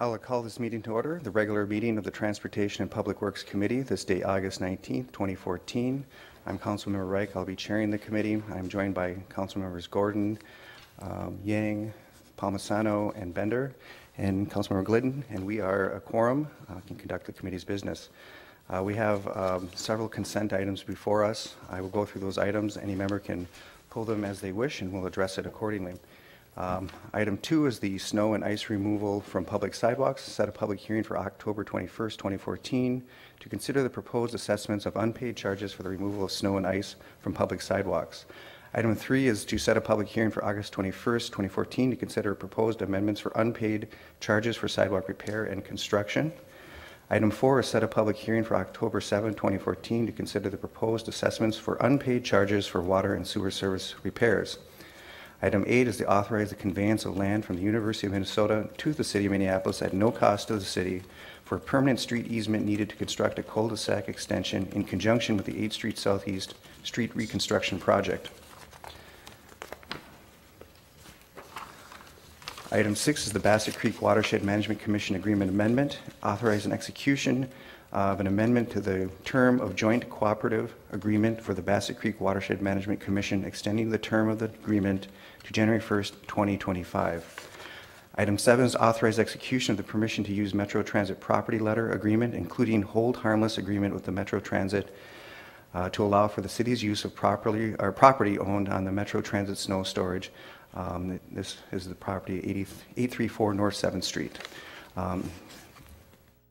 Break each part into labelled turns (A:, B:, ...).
A: I'll call this meeting to order, the regular meeting of the Transportation and Public Works Committee, this day, August 19th, 2014. I'm Councilmember Reich. I'll be chairing the committee. I'm joined by Councilmembers Gordon, Yang, Palmisano, and Bender, and Councilmember Glidden, and we are a quorum, can conduct the committee's business. We have several consent items before us. I will go through those items. Any member can pull them as they wish, and we'll address it accordingly. Item 2 is the snow and ice removal from public sidewalks. Set a public hearing for October 21st, 2014 to consider the proposed assessments of unpaid charges for the removal of snow and ice from public sidewalks. Item 3 is to set a public hearing for August 21st, 2014 to consider proposed amendments for unpaid charges for sidewalk repair and construction. Item 4 is set a public hearing for October 7, 2014 to consider the proposed assessments for unpaid charges for water and sewer service repairs. Item 8 is to authorize the conveyance of land from the University of Minnesota to the City of Minneapolis at no cost to the city for a permanent street easement needed to construct a cul-de-sac extension in conjunction with the 8th Street Southeast Street Reconstruction Project. Item 6 is the Bassett Creek Watershed Management Commission Agreement Amendment. Authorize an execution of an amendment to the term of joint cooperative agreement for the Bassett Creek Watershed Management Commission, extending the term of the agreement to January 1st, 2025. Item 7 is authorize execution of the permission to use Metro Transit property letter agreement, including hold harmless agreement with the Metro Transit to allow for the city's use of property owned on the Metro Transit snow storage. This is the property 834 North 7th Street.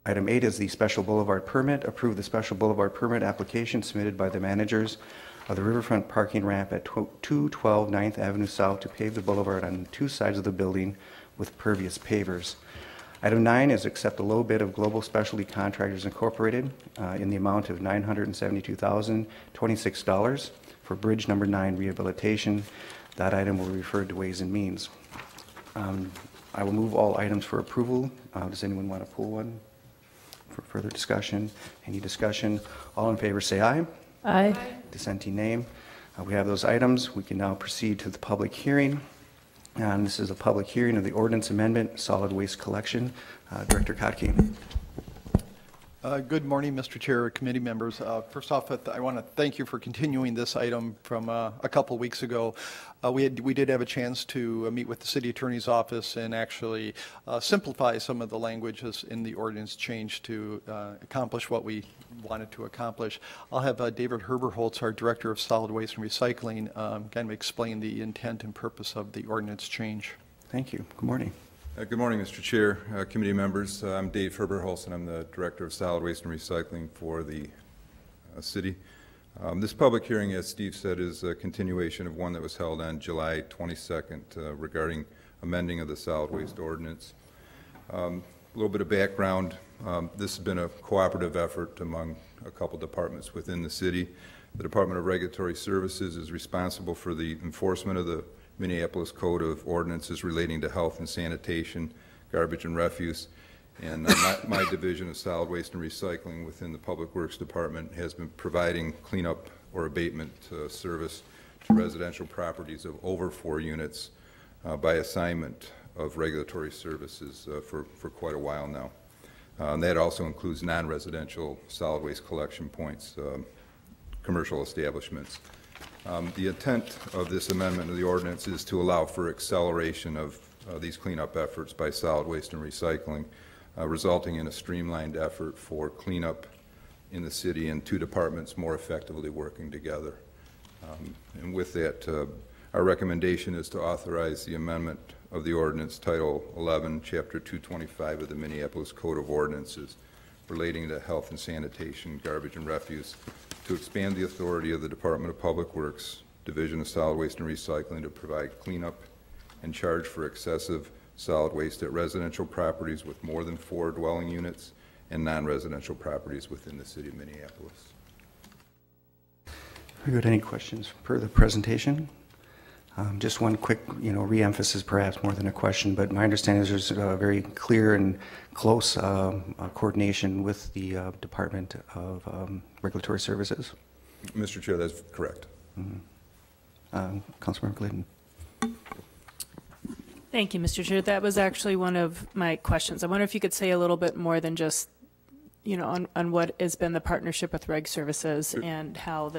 A: Item 8 is the special boulevard permit. Approve the special boulevard permit application submitted by the managers of the riverfront parking ramp at 212 9th Avenue South to pave the boulevard on 2 sides of the building with pervious pavers. Item 9 is accept the low bid of Global Specialty Contractors Incorporated in the amount of $972,026 for Bridge Number 9 rehabilitation. That item will be referred to Ways and Means. I will move all items for approval. Does anyone want to pull one for further discussion? Any discussion? All in favor say aye.
B: Aye.
A: Dissenting name. We have those items. We can now proceed to the public hearing. And this is a public hearing of the ordinance amendment, solid waste collection. Director Kotke.
C: Good morning, Mr. Chair, committee members. First off, I want to thank you for continuing this item from a couple weeks ago. We did have a chance to meet with the city attorney's office and actually simplify some of the languages in the ordinance change to accomplish what we wanted to accomplish. I'll have David Herberholz, our Director of Solid Waste and Recycling, kind of explain the intent and purpose of the ordinance change.
A: Thank you. Good morning.
D: Good morning, Mr. Chair, committee members. I'm Dave Herberholz, and I'm the Director of Solid Waste and Recycling for the city. This public hearing, as Steve said, is a continuation of one that was held on July 22nd regarding amending of the solid waste ordinance. A little bit of background. This has been a cooperative effort among a couple departments within the city. The Department of Regulatory Services is responsible for the enforcement of the Minneapolis Code of Ordinances relating to health and sanitation, garbage and refuse, and my division of solid waste and recycling within the Public Works Department has been providing cleanup or abatement service to residential properties of over 4 units by assignment of regulatory services for quite a while now. And that also includes non-residential solid waste collection points, commercial establishments. The intent of this amendment of the ordinance is to allow for acceleration of these cleanup efforts by solid waste and recycling, resulting in a streamlined effort for cleanup in the city and 2 departments more effectively working together. And with that, our recommendation is to authorize the amendment of the ordinance Title 11, Chapter 225 of the Minneapolis Code of Ordinances relating to health and sanitation, garbage and refuse, to expand the authority of the Department of Public Works, Division of Solid Waste and Recycling to provide cleanup and charge for excessive solid waste at residential properties with more than 4 dwelling units and non-residential properties within the city of Minneapolis.
A: Very good. Any questions for the presentation? Just one quick, re-emphasis, perhaps more than a question, but my understanding is there's a very clear and close coordination with the Department of Regulatory Services.
D: Mr. Chair, that's correct.
A: Councilmember Glidden.
B: Thank you, Mr. Chair. That was actually one of my questions. I wonder if you could say a little bit more than just, you know, on what has been the partnership with Reg Services and how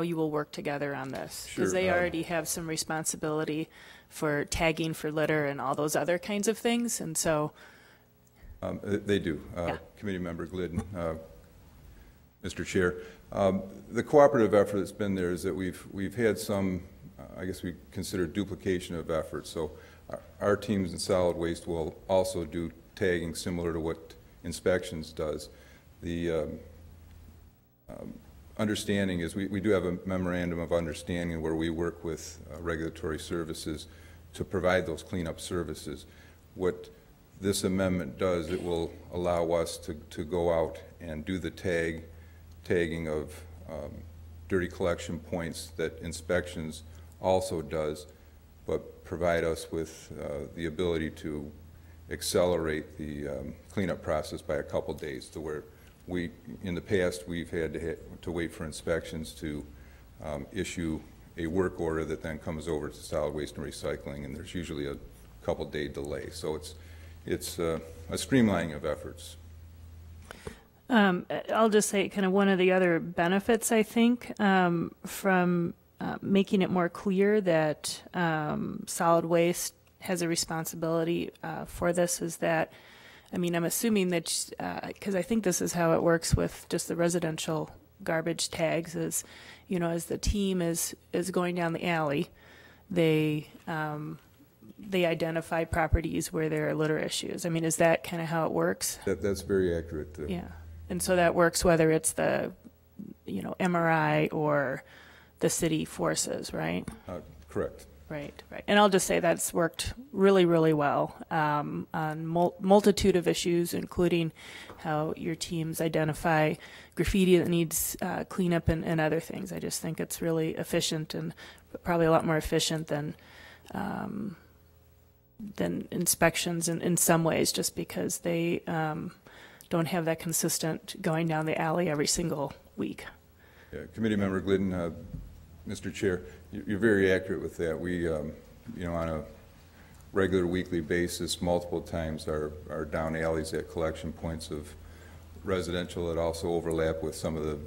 B: you will work together on this.
D: Sure.
B: Because they already have some responsibility for tagging for litter and all those other kinds of things, and so.
D: They do.
B: Yeah.
D: Committee Member Glidden, Mr. Chair. The cooperative effort that's been there is that we've had some, I guess we consider duplication of efforts. So our teams in solid waste will also do tagging similar to what inspections does. The understanding is we do have a memorandum of understanding where we work with regulatory services to provide those cleanup services. What this amendment does, it will allow us to go out and do the tagging of dirty collection points that inspections also does, but provide us with the ability to accelerate the cleanup process by a couple days, to where in the past we've had to wait for inspections to issue a work order that then comes over to solid waste and recycling, and there's usually a couple day delay. So it's a streamlining of efforts.
B: I'll just say kind of one of the other benefits, I think, from making it more clear that solid waste has a responsibility for this is that, I mean, I'm assuming that, because I think this is how it works with just the residential garbage tags, is, you know, as the team is going down the alley, they identify properties where there are litter issues. I mean, is that kind of how it works?
D: That's very accurate.
B: Yeah. And so that works whether it's the, you know, MRI or the city forces, right?
D: Correct.
B: Right, right. And I'll just say that's worked really, really well on multitude of issues, including how your teams identify graffiti that needs cleanup and other things. I just think it's really efficient, and probably a lot more efficient than inspections in some ways, just because they don't have that consistent going down the alley every single week.
D: Yeah, Committee Member Glidden, Mr. Chair, you're very accurate with that. We, you know, on a regular weekly basis, multiple times are down alleys at collection points of residential that also overlap with some of the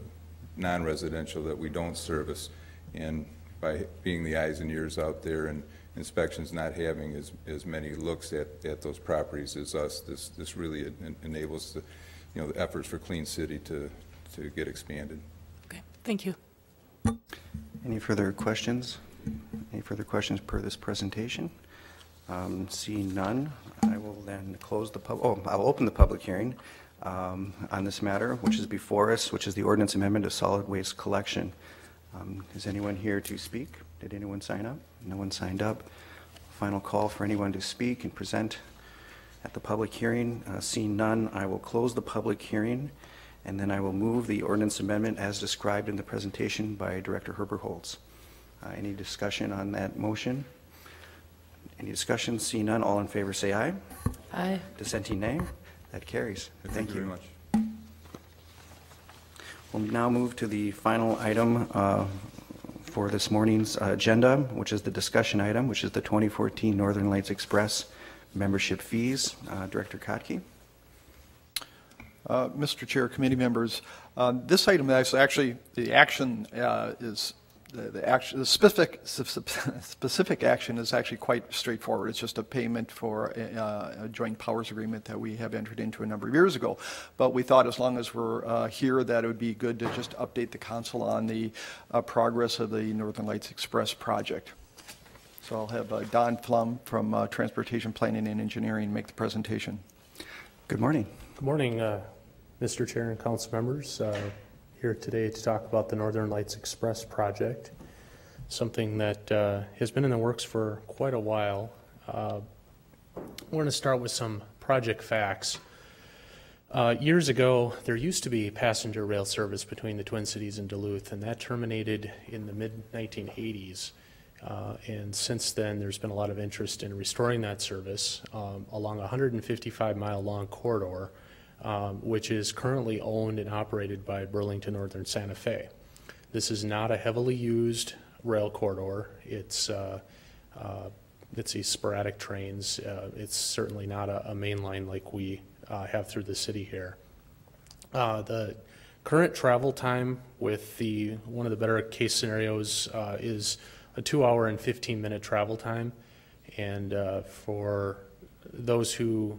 D: non-residential that we don't service. And by being the eyes and ears out there and inspections not having as many looks at those properties as us, this really enables the, you know, the efforts for Clean City to get expanded.
B: Okay, thank you.
A: Any further questions? Any further questions per this presentation? Seeing none, I will then close the I'll open the public hearing on this matter, which is before us, which is the ordinance amendment of solid waste collection. Is anyone here to speak? Did anyone sign up? No one signed up. Final call for anyone to speak and present at the public hearing. Seeing none, I will close the public hearing, and then I will move the ordinance amendment as described in the presentation by Director Herbert Holtz. Any discussion on that motion? Any discussion? Seeing none, all in favor say aye.
B: Aye.
A: Dissenting nay. That carries.
D: Thank you very much.
A: We'll now move to the final item for this morning's agenda, which is the discussion item, which is the 2014 Northern Lights Express membership fees. Director Kotke.
C: Mr. Chair, committee members, this item is actually, the action is, the specific action is actually quite straightforward. It's just a payment for a joint powers agreement that we have entered into a number of years ago. But we thought as long as we're here that it would be good to just update the council on the progress of the Northern Lights Express project. So I'll have Don Flum from Transportation Planning and Engineering make the presentation.
A: Good morning.
E: Good morning, Mr. Chair and council members. Here today to talk about the Northern Lights Express project, something that has been in the works for quite a while. We're going to start with some project facts. Years ago, there used to be passenger rail service between the Twin Cities and Duluth, and that terminated in the mid-1980s. And since then, there's been a lot of interest in restoring that service along a 155-mile long corridor, which is currently owned and operated by Burlington Northern Santa Fe. This is not a heavily used rail corridor. It's it's these sporadic trains. It's certainly not a main line like we have through the city here. The current travel time with one of the better case scenarios is a 2-hour and 15-minute travel time. And for those who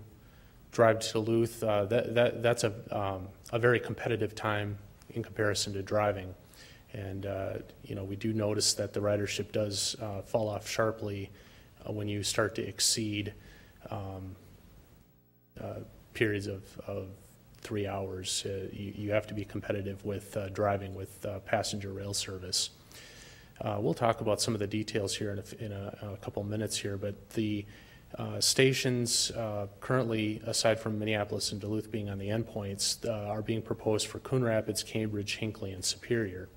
E: drive to Duluth, that's a very competitive time in comparison to driving. And we do notice that the ridership does fall off sharply when you start to exceed periods of 3 hours. You have to be competitive with driving with passenger rail service. We'll talk about some of the details here in a couple minutes here, but the stations currently, aside from Minneapolis and Duluth being on the endpoints, are being proposed for Coon Rapids, Cambridge, Hinckley, and Superior.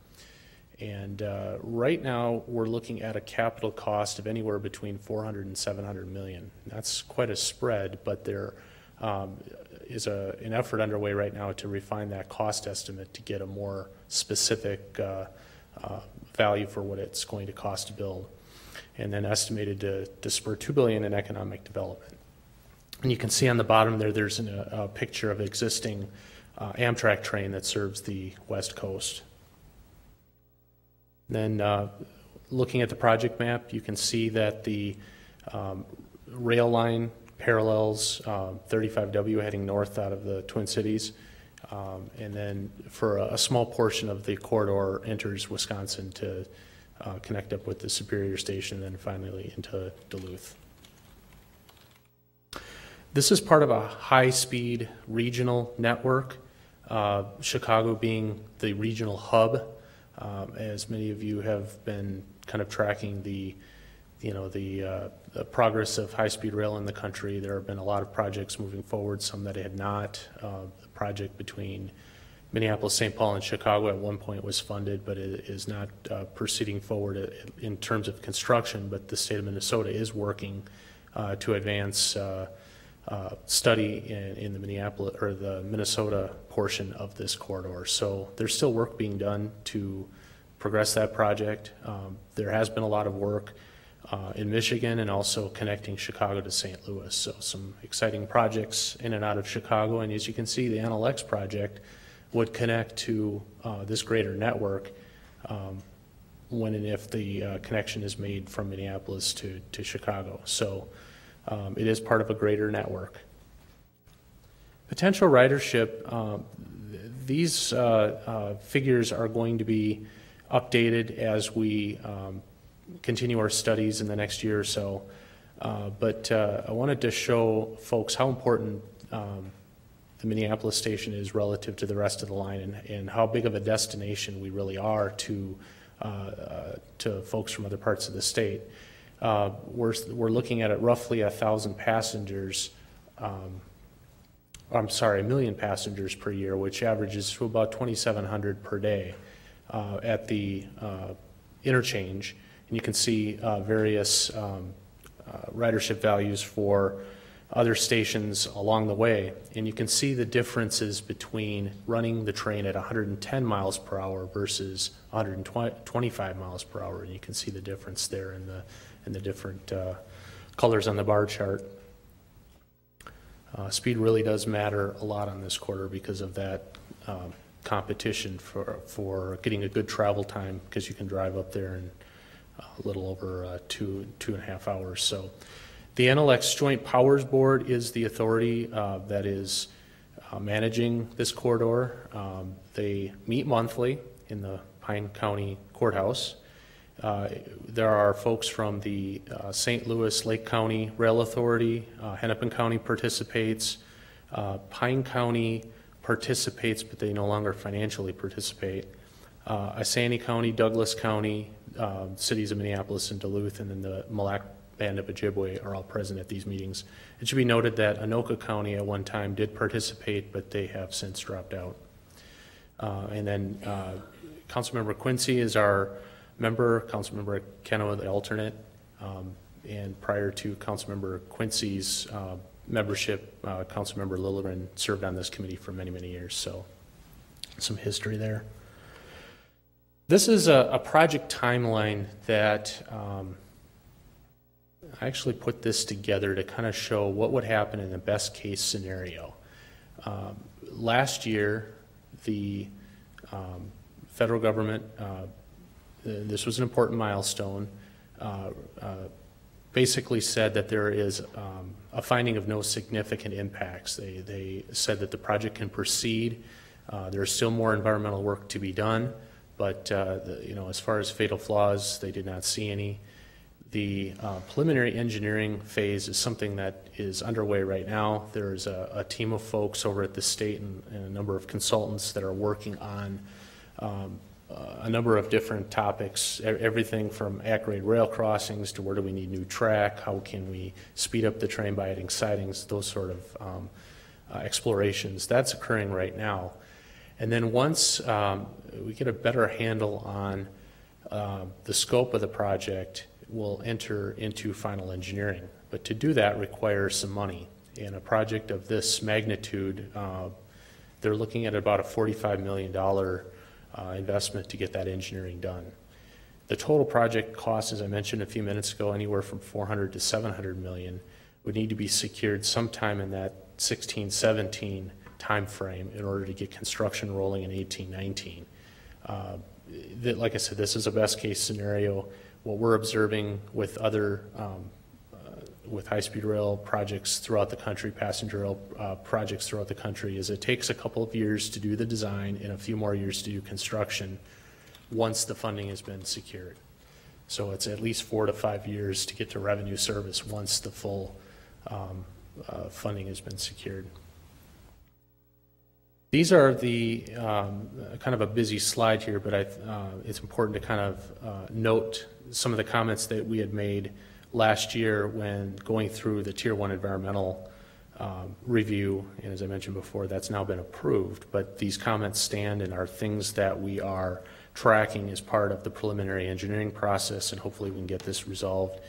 E: And right now, we're looking at a capital cost of anywhere between $400 and $700 million. That's quite a spread, but there is an effort underway right now to refine that cost estimate to get a more specific value for what it's going to cost to build, and then estimated to spur $2 billion in economic development. And you can see on the bottom there, there's a picture of existing Amtrak train that serves the West Coast. Then looking at the project map, you can see that the rail line parallels 35W heading north out of the Twin Cities. And then for a small portion of the corridor enters Wisconsin to connect up with the Superior Station and then finally into Duluth. This is part of a high-speed regional network, Chicago being the regional hub. As many of you have been kind of tracking the progress of high-speed rail in the country, there have been a lot of projects moving forward, some that had not. The project between Minneapolis, St. Paul, and Chicago at one point was funded, but it is not proceeding forward in terms of construction, but the state of Minnesota is working to advance study in the Minneapolis or the Minnesota portion of this corridor. So there's still work being done to progress that project. There has been a lot of work in Michigan and also connecting Chicago to St. Louis. So some exciting projects in and out of Chicago. And as you can see, the NLX project would connect to this greater network when and if the connection is made from Minneapolis to Chicago. So it is part of a greater network. Potential ridership, these figures are going to be updated as we continue our studies in the next year or so. But I wanted to show folks how important the Minneapolis station is relative to the rest of the line and how big of a destination we really are to folks from other parts of the state. We're looking at roughly 1,000 passengers, I'm sorry, 1 million passengers per year, which averages to about 2,700 per day at the interchange. And you can see various ridership values for other stations along the way. And you can see the differences between running the train at 110 miles per hour versus 125 miles per hour. And you can see the difference there in the different colors on the bar chart. Speed really does matter a lot on this corridor because of that competition for getting a good travel time, because you can drive up there in a little over 2.5 hours. So the NLX Joint Powers Board is the authority that is managing this corridor. They meet monthly in the Pine County Courthouse. There are folks from the St. Louis Lake County Rail Authority, Hennepin County participates, Pine County participates, but they no longer financially participate. Isani County, Douglas County, cities of Minneapolis and Duluth, and then the Mille Lacs Band of Ojibwe are all present at these meetings. It should be noted that Anoka County at one time did participate, but they have since dropped out. And then Councilmember Quincy is our member, Councilmember Kenowa the alternate, and prior to Councilmember Quincy's membership, Councilmember Lilligren served on this committee for many, many years, so some history there. This is a project timeline that I actually put this together to kind of show what would happen in the best case scenario. Last year, the federal government, this was an important milestone, basically said that there is a finding of no significant impacts. They said that the project can proceed. There's still more environmental work to be done, but as far as fatal flaws, they did not see any. The preliminary engineering phase is something that is underway right now. There's a team of folks over at the state and a number of consultants that are working on a number of different topics, everything from at-grade rail crossings to where do we need new track, how can we speed up the train by adding sidings, those sort of explorations. That's occurring right now. And then once we get a better handle on the scope of the project, we'll enter into final engineering. But to do that requires some money. In a project of this magnitude, they're looking at about a $45 million investment to get that engineering done. The total project cost, as I mentioned a few minutes ago, anywhere from $400 to $700 million, would need to be secured sometime in that 16-17 time frame in order to get construction rolling in 18-19. Like I said, this is a best case scenario. What we're observing with other with high-speed rail projects throughout the country, passenger rail projects throughout the country, is it takes a couple of years to do the design and a few more years to do construction once the funding has been secured. So it's at least 4 to 5 years to get to revenue service once the full funding has been secured. These are the kind of a busy slide here, but it's important to kind of note some of the comments that we had made last year when going through the Tier 1 environmental review. And as I mentioned before, that's now been approved, but these comments stand and are things that we are tracking as part of the preliminary engineering process, and hopefully we can get this resolved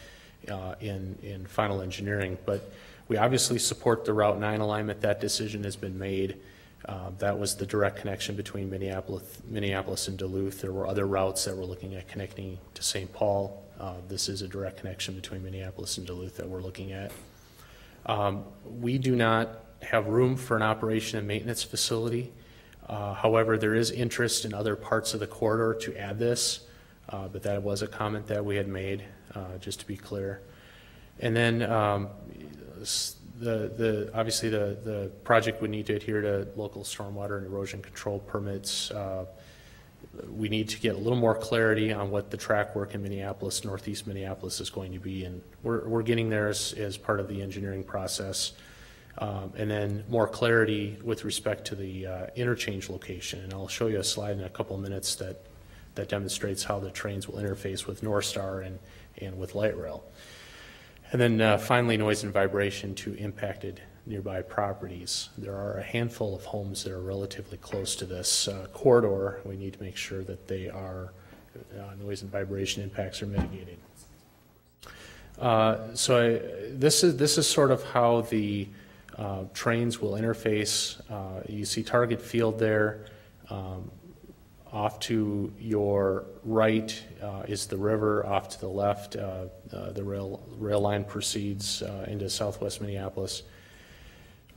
E: in final engineering. But we obviously support the Route 9 alignment. That decision has been made. That was the direct connection between Minneapolis and Duluth. There were other routes that we're looking at connecting to St. Paul. This is a direct connection between Minneapolis and Duluth that we're looking at. We do not have room for an operation and maintenance facility. However, there is interest in other parts of the corridor to add this, but that was a comment that we had made, just to be clear. And then obviously the project would need to adhere to local stormwater and erosion control permits. We need to get a little more clarity on what the track work in Minneapolis, Northeast Minneapolis, is going to be, and we're getting there as part of the engineering process. And then more clarity with respect to the interchange location, and I'll show you a slide in a couple of minutes that demonstrates how the trains will interface with North Star and with light rail. And then finally, noise and vibration to impacted nearby properties. There are a handful of homes that are relatively close to this corridor. We need to make sure that they are noise and vibration impacts are mitigated. This is sort of how the trains will interface. You see Target Field there. Off to your right is the river. Off to the left, the rail line proceeds into southwest Minneapolis.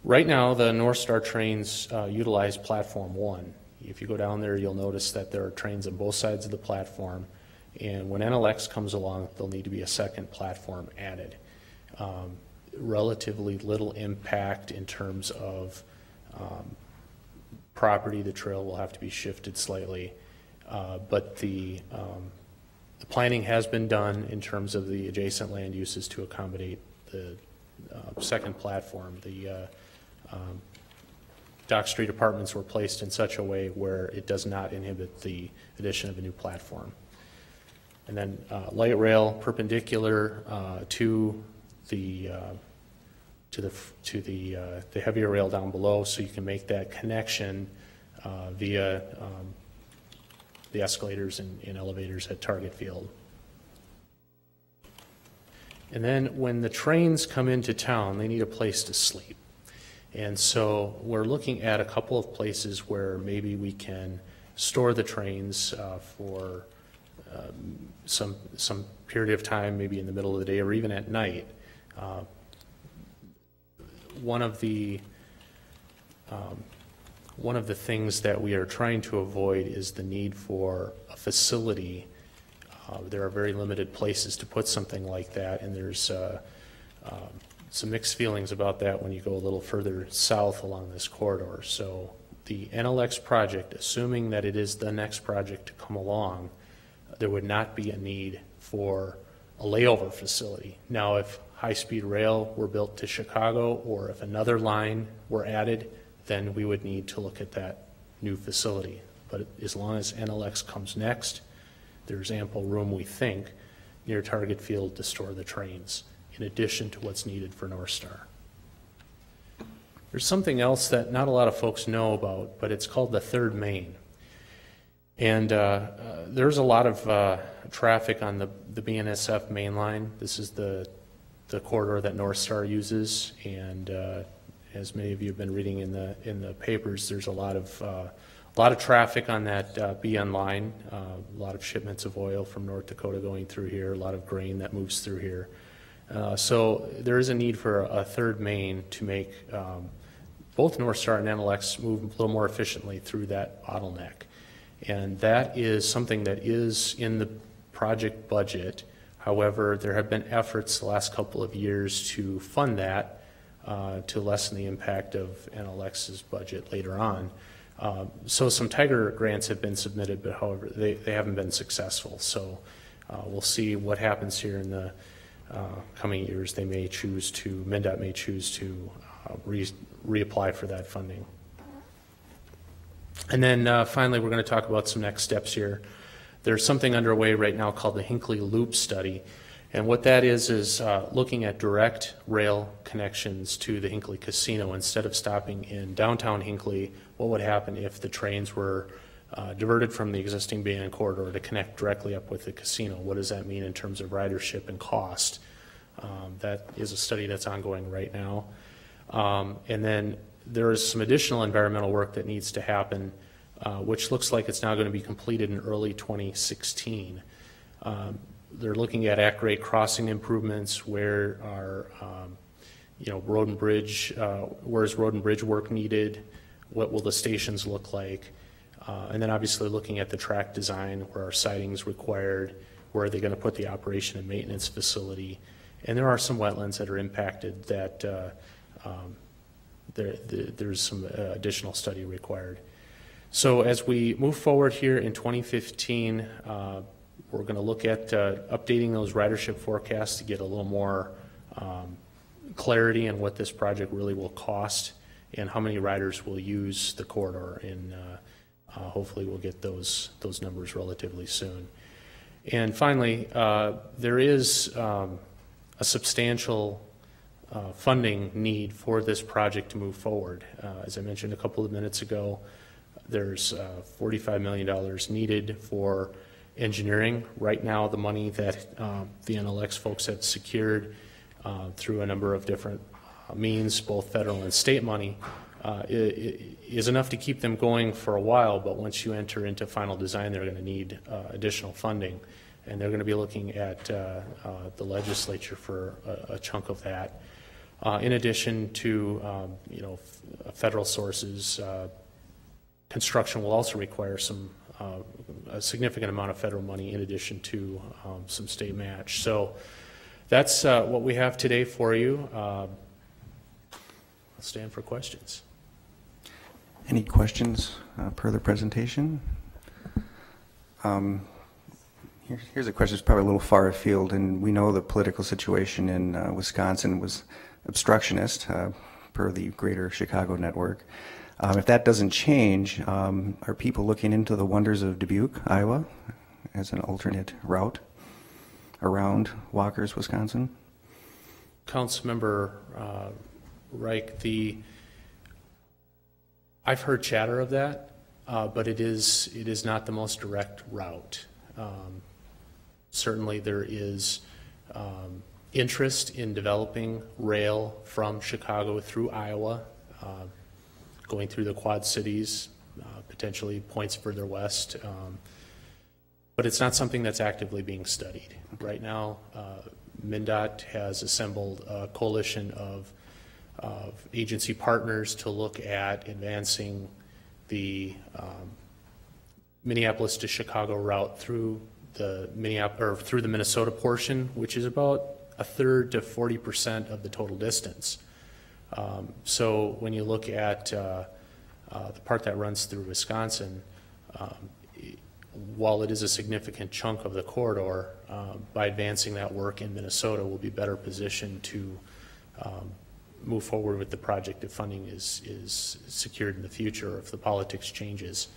E: Right now, the North Star trains utilize Platform 1. If you go down there, you'll notice that there are trains on both sides of the platform. And when NLX comes along, there'll need to be a second platform added. Relatively little impact in terms of property. The trail will have to be shifted slightly, but the planning has been done in terms of the adjacent land uses to accommodate the second platform. The Dock Street apartments were placed in such a way where it does not inhibit the addition of a new platform. And then light rail perpendicular to the heavier rail down below, so you can make that connection via the escalators and elevators at Target Field. And then when the trains come into town, they need a place to sleep. And so we're looking at a couple of places where maybe we can store the trains for some period of time, maybe in the middle of the day or even at night. One of the things that we are trying to avoid is the need for a facility. There are very limited places to put something like that, and there's some mixed feelings about that when you go a little further south along this corridor. So the NLX project, assuming that it is the next project to come along, there would not be a need for a layover facility. Now, if high-speed rail were built to Chicago, or if another line were added, then we would need to look at that new facility. But as long as NLX comes next, there's ample room, we think, near Target Field to store the trains, in addition to what's needed for North Star. There's something else that not a lot of folks know about, but it's called the third main. And there's a lot of traffic on the BNSF main line. This is the corridor that North Star uses, and as many of you have been reading in the papers, there's a lot of traffic on that BN line. A lot of shipments of oil from North Dakota going through here. A lot of grain that moves through here. So there is a need for a third main to make both North Star and NLX move a little more efficiently through that bottleneck. And that is something that is in the project budget. However, there have been efforts the last couple of years to fund that to lessen the impact of NLX's budget later on. So some Tiger grants have been submitted, but however, they haven't been successful. So we'll see what happens here in the coming years. They may choose to, MnDOT may choose to reapply for that funding. And then finally, we're going to talk about some next steps here. There's something underway right now called the Hinckley Loop Study. And what that is looking at direct rail connections to the Hinckley Casino. Instead of stopping in downtown Hinckley, what would happen if the trains were diverted from the existing BN corridor to connect directly up with the casino? What does that mean in terms of ridership and cost? That is a study that's ongoing right now. And then there is some additional environmental work that needs to happen, which looks like it's now going to be completed in early 2016. They're looking at at-grade crossing improvements. Where are, road and bridge? Where is road and bridge work needed? What will the stations look like? And then obviously looking at the track design. Where are sidings required? Where are they going to put the operation and maintenance facility? And there are some wetlands that are impacted that there's some additional study required. So as we move forward here in 2015, we're going to look at updating those ridership forecasts to get a little more clarity on what this project really will cost and how many riders will use the corridor, and hopefully we'll get those numbers relatively soon. And finally, there is a substantial funding need for this project to move forward. As I mentioned a couple of minutes ago, there's $45 million needed for engineering. Right now, the money that the NLX folks have secured through a number of different means, both federal and state money, is enough to keep them going for a while, but once you enter into final design, they're going to need additional funding, and they're going to be looking at the legislature for a chunk of that. In addition to federal sources, construction will also require a significant amount of federal money in addition to some state match. So that's what we have today for you. I'll stand for questions.
A: Any questions per the presentation? Here's a question that's probably a little far afield, and we know the political situation in Wisconsin was obstructionist per the Greater Chicago Network. If that doesn't change, are people looking into the wonders of Dubuque, Iowa, as an alternate route around Walkers, Wisconsin?
E: Councilmember Reich, I've heard chatter of that, but it is not the most direct route. Certainly there is interest in developing rail from Chicago through Iowa, going through the Quad Cities, potentially points further west. but it's not something that's actively being studied. Right now, MnDOT has assembled a coalition of agency partners to look at advancing the Minneapolis to Chicago route through the Minnesota portion, which is about 1/3 to 40% of the total distance. So when you look at the part that runs through Wisconsin, while it is a significant chunk of the corridor, by advancing that work in Minnesota, we'll be better positioned to move forward with the project if funding is secured in the future, if the politics changes.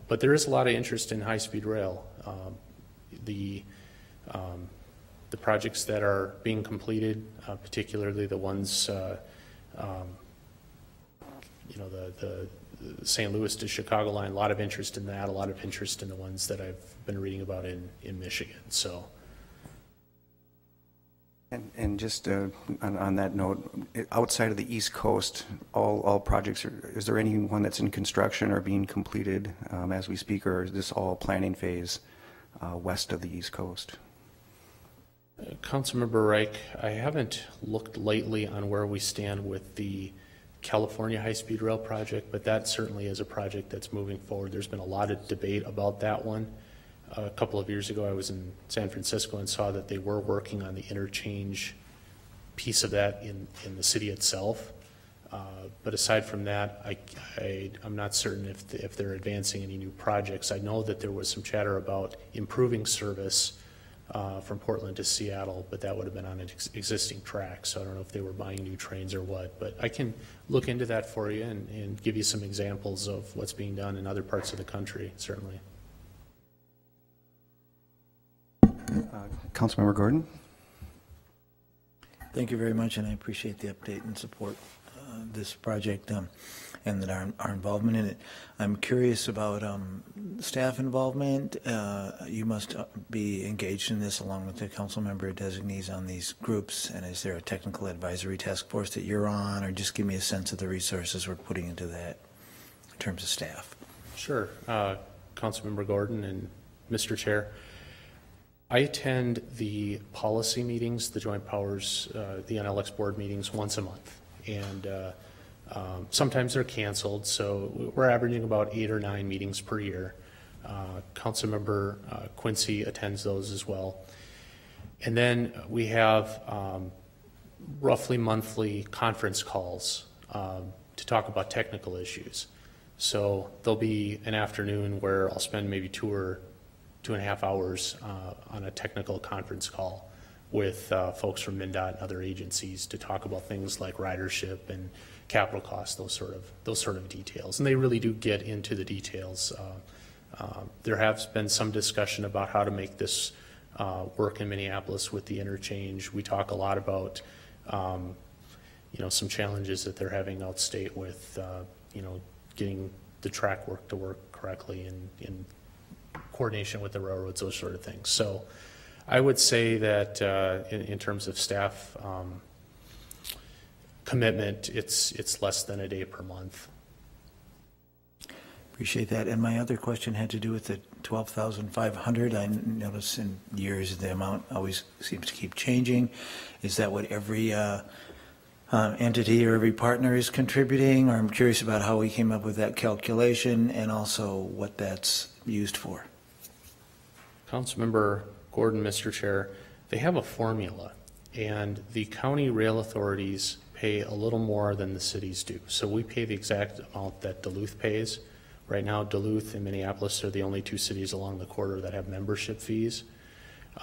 E: But there is a lot of interest in high-speed rail. The projects that are being completed, particularly the ones, the St. Louis to Chicago line, a lot of interest in that, a lot of interest in the ones that I've been reading about in Michigan. So.
A: And just on that note, outside of the East Coast, all projects, is there any one that's in construction or being completed as we speak, or is this all planning phase west of the East Coast?
E: Councilmember Reich, I haven't looked lately on where we stand with the California high-speed rail project, but that certainly is a project that's moving forward. There's been a lot of debate about that one. A couple of years ago, I was in San Francisco and saw that they were working on the interchange piece of that in the city itself. But aside from that, I'm not certain if they're advancing any new projects. I know that there was some chatter about improving service from Portland to Seattle, but that would have been on an existing track. So I don't know if they were buying new trains or what. But I can look into that for you and give you some examples of what's being done in other parts of the country, certainly.
A: Councilmember Gordon?
F: Thank you very much, and I appreciate the update and support this project and that our involvement in it. I'm curious about staff involvement. You must be engaged in this along with the council member designees on these groups, and is there a technical advisory task force that you're on, or just give me a sense of the resources we're putting into that in terms of staff?
E: Sure. Councilmember Gordon and Mr. Chair, I attend the policy meetings, the Joint Powers, the NLX board meetings once a month, and sometimes they're canceled, so we're averaging about 8 or 9 meetings per year. Councilmember Quincy attends those as well. And then we have roughly monthly conference calls to talk about technical issues. So there'll be an afternoon where I'll spend maybe 2.5 hours on a technical conference call with folks from MnDOT and other agencies to talk about things like ridership and capital costs, those sort of details. And they really do get into the details. There has been some discussion about how to make this work in Minneapolis with the interchange. We talk a lot about some challenges that they're having outstate with getting the track work to work correctly in coordination with the railroads, those sort of things. So I would say that in terms of staff commitment, it's less than a day per month.
F: Appreciate that. And my other question had to do with the 12,500. I notice in years the amount always seems to keep changing. Is that what every entity or every partner is contributing? Or I'm curious about how we came up with that calculation and also what that's used for.
E: Councilmember Gordon, Mr. Chair, they have a formula, and the county rail authorities pay a little more than the cities do. So we pay the exact amount that Duluth pays. Right now, Duluth and Minneapolis are the only 2 cities along the corridor that have membership fees.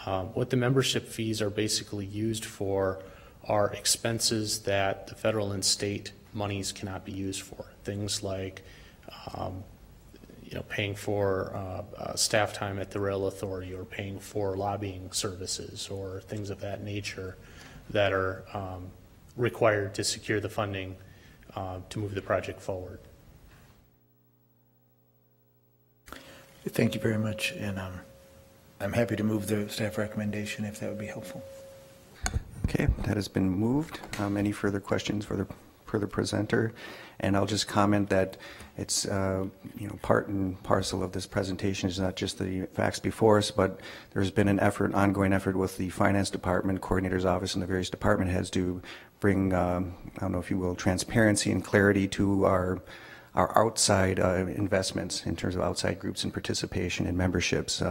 E: What the membership fees are basically used for are expenses that the federal and state monies cannot be used for. Things like paying for staff time at the rail authority, or paying for lobbying services, or things of that nature that are required to secure the funding to move the project forward.
F: Thank you very much, and I'm happy to move the staff recommendation if that would be helpful.
A: Okay, that has been moved. Any further questions for the per the presenter. And I'll just comment that it's, part and parcel of this presentation is not just the facts before us, but there's been an ongoing effort with the Finance Department, Coordinator's Office, and the various department heads to bring, I don't know if you will, transparency and clarity to our outside investments in terms of outside groups and participation and memberships.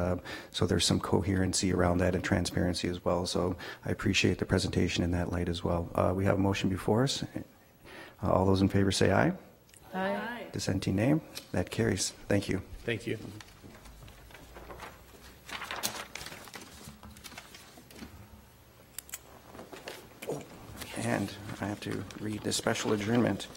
A: So there's some coherency around that and transparency as well. So I appreciate the presentation in that light as well. We have a motion before us. All those in favor say aye.
B: Aye.
A: Dissenting nay. That carries. Thank you.
E: Thank you.
A: And I have to read the special adjournment.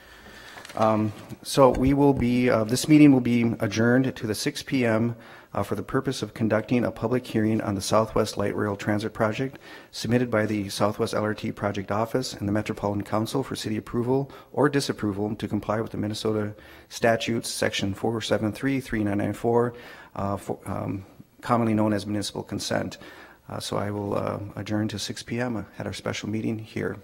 A: So we will be, this meeting will be adjourned to the 6 p.m. For the purpose of conducting a public hearing on the Southwest Light Rail Transit Project submitted by the Southwest LRT Project Office and the Metropolitan Council for city approval or disapproval to comply with the Minnesota statutes, section 473, 3994, commonly known as municipal consent. So I will adjourn to 6 p.m. at our special meeting here.